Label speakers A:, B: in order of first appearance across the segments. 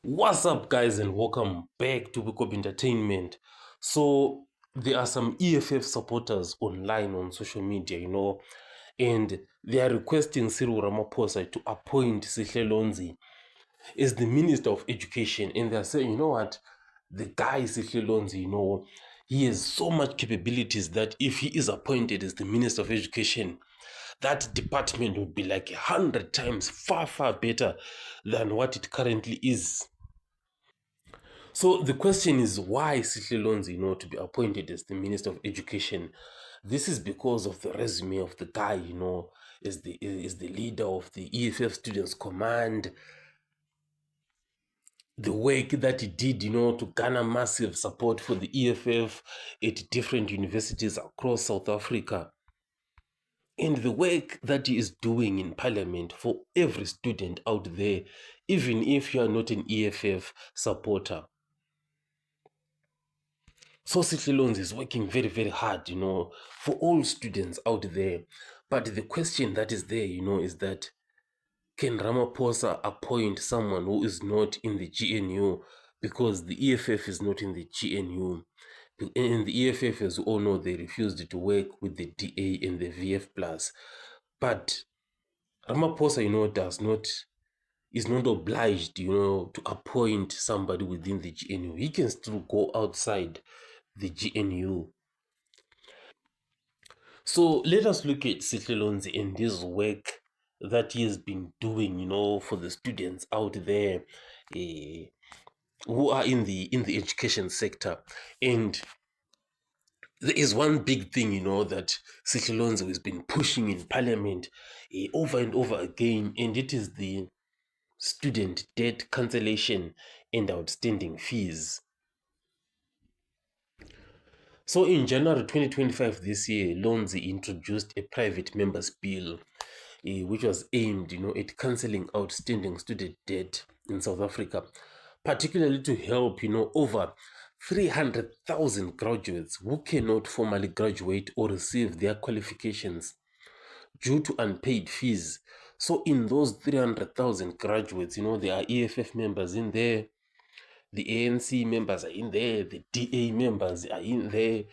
A: What's up, guys, and welcome back to Book of Entertainment. So, there are some EFF supporters online on social media, and they are requesting Cyril Ramaphosa to appoint Sihle Lonzi as the Minister of Education. And they're saying, the guy Sihle Lonzi, he has so much capabilities that if he is appointed as the Minister of Education, that department would be like 100 times far, far better than what it currently is. So the question is, why Sihle Lonzi, to be appointed as the Minister of Education? This is because of the resume of the guy, is the leader of the EFF Students Command, the work that he did, to garner massive support for the EFF at different universities across South Africa, and the work that he is doing in Parliament for every student out there, even if you are not an EFF supporter. So Sihle Lonzi is working very, very hard, for all students out there. But the question that is there, is that can Ramaphosa appoint someone who is not in the GNU, because the EFF is not in the GNU? In the EFF, as we all know, they refused to work with the DA and the VF+. But Ramaphosa, is not obliged, to appoint somebody within the GNU. He can still go outside the GNU. So let us look at Sihle Lonzi and this work that he has been doing, for the students out there who are in the education sector. And there is one big thing, that Sihle Lonzi has been pushing in Parliament over and over again, and it is the student debt cancellation and outstanding fees. So in January 2025 this year, Lonzi introduced a private members bill, which was aimed, at cancelling outstanding student debt in South Africa, particularly to help, over 300,000 graduates who cannot formally graduate or receive their qualifications due to unpaid fees. So in those 300,000 graduates, there are EFF members in there, the ANC members are in there, the DA members are in there,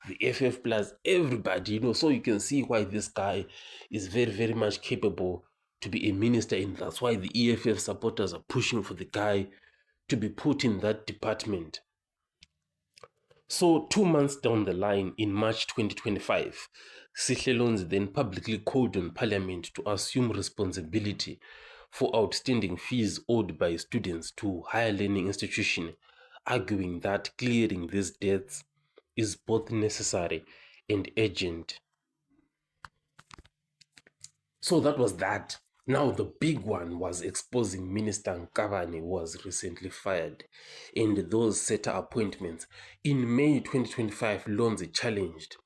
A: the FF plus, everybody, so you can see why this guy is very, very much capable to be a minister, and that's why the EFF supporters are pushing for the guy to be put in that department. So 2 months down the line, in March 2025, Sihle Lonzi then publicly called on Parliament to assume responsibility for outstanding fees owed by students to higher learning institutions, arguing that clearing these debts is both necessary and urgent. So that was that. Now the big one was exposing Minister Nkabane was recently fired, and those SETA appointments. In May 2025, Lonzi challenged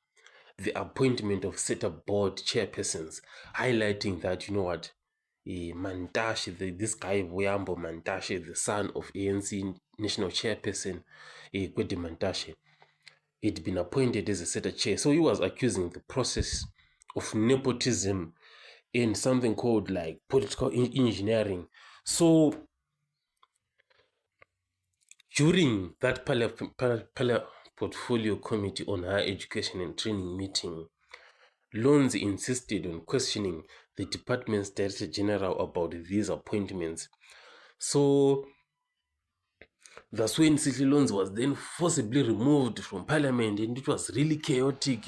A: the appointment of SETA board chairpersons, highlighting that, Mantashe, this guy Weyambo Mantashe, the son of ANC national chairperson Kwede Mantashe, had been appointed as a SETA chair. So he was accusing the process of nepotism in something called like political engineering. So during that portfolio committee on higher education and training meeting, Lonzi insisted on questioning the department's director general about these appointments. So that's when Sihle Lonzi was then forcibly removed from Parliament, and it was really chaotic,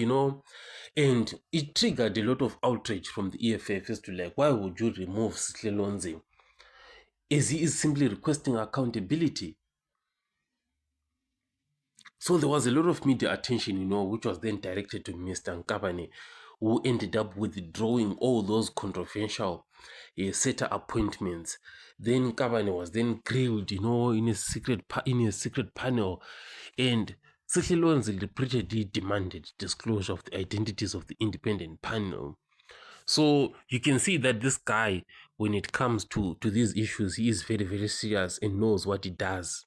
A: and it triggered a lot of outrage from the EFF as to like, why would you remove Sihle Lonzi, as he is simply requesting accountability? So there was a lot of media attention, which was then directed to Mr. Nkabane, who ended up withdrawing all those controversial SETA appointments. Then Nkabane was then grilled, in a secret panel, and Sihle Lonzi repeatedly demanded disclosure of the identities of the independent panel. So you can see that this guy, when it comes to these issues, he is very, very serious and knows what he does.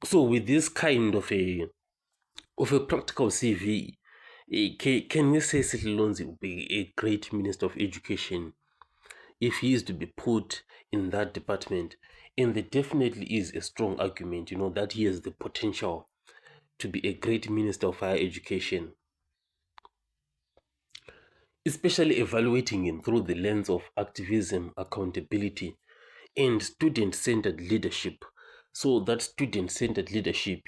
A: So with this kind of a practical CV, can we say Sihle Lonzi will be a great Minister of Education if he is to be put in that department. And there definitely is a strong argument, that he has the potential to be a great minister of higher education, especially evaluating him through the lens of activism, accountability, and student-centered leadership. So that student-centered leadership,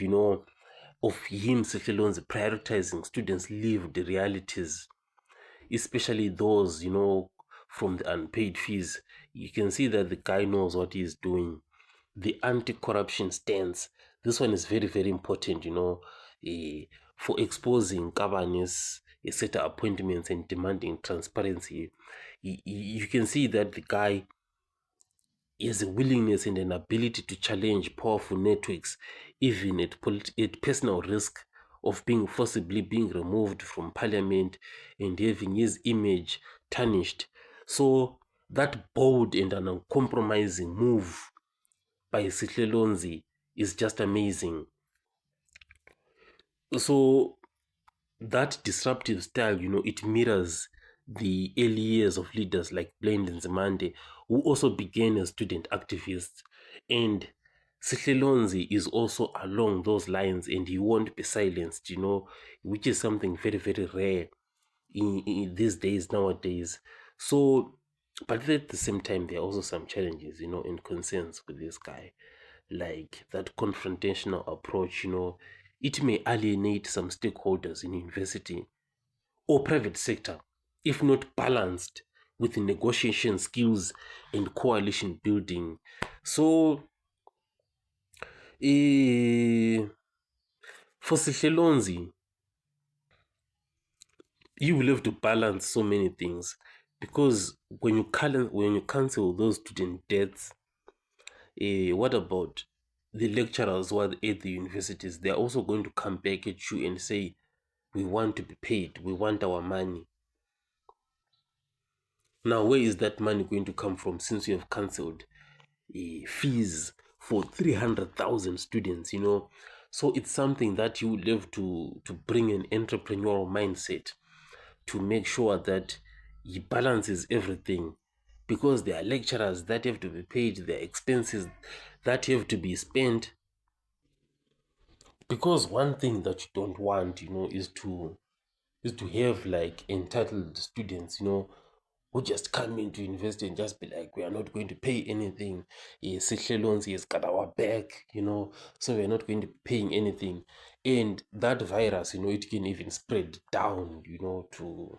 A: of him, Sihle Lonzi, prioritizing students' lived realities, especially those, from the unpaid fees. You can see that the guy knows what he's doing. The anti-corruption stance, this one is very, very important, eh, for exposing companies, set appointments, and demanding transparency. You can see that the guy has a willingness and an ability to challenge powerful networks, even at personal risk of being forcibly being removed from parliament and having his image tarnished. So that bold and an uncompromising move by Sihle Lonzi is just amazing. So that disruptive style, it mirrors the early years of leaders like Blind and Nzimande, who also began as student activists. And Sihle Lonzi is also along those lines, and he won't be silenced, which is something very, very rare in these days, nowadays. So, but at the same time, there are also some challenges, and concerns with this guy, like that confrontational approach, it may alienate some stakeholders in university or private sector if not balanced with negotiation skills and coalition building. So, for Sihle Lonzi, you will have to balance so many things, because when you cancel those student debts, what about the lecturers who are at the universities? They are also going to come back at you and say, we want to be paid, we want our money. Now, where is that money going to come from, since you have cancelled fees for 300,000 students? So it's something that you will have to bring an entrepreneurial mindset to make sure that he balances everything, because there are lecturers that have to be paid, there are expenses that have to be spent. Because one thing that you don't want, is to have like entitled students, who just come into university and just be like, we are not going to pay anything. Sihle Lonzi has got our back, so we're not going to be paying anything. And that virus, it can even spread down, to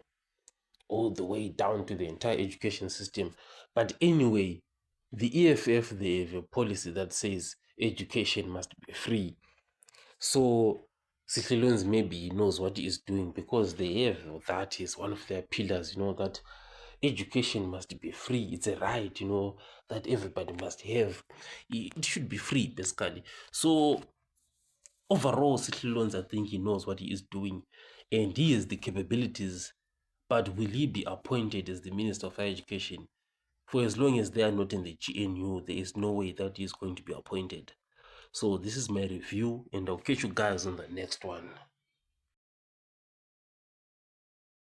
A: all the way down to the entire education system. But anyway, the EFF, they have a policy that says education must be free. So Sihle Lonzi maybe knows what he is doing, because they have that is one of their pillars, that education must be free. It's a right, that everybody must have. It should be free, basically. So overall, Sihle Lonzi, I think he knows what he is doing, and he has the capabilities. But will he be appointed as the Minister of Higher Education? For as long as they are not in the GNU, there is no way that he is going to be appointed. So this is my review, and I'll catch you guys on the next one.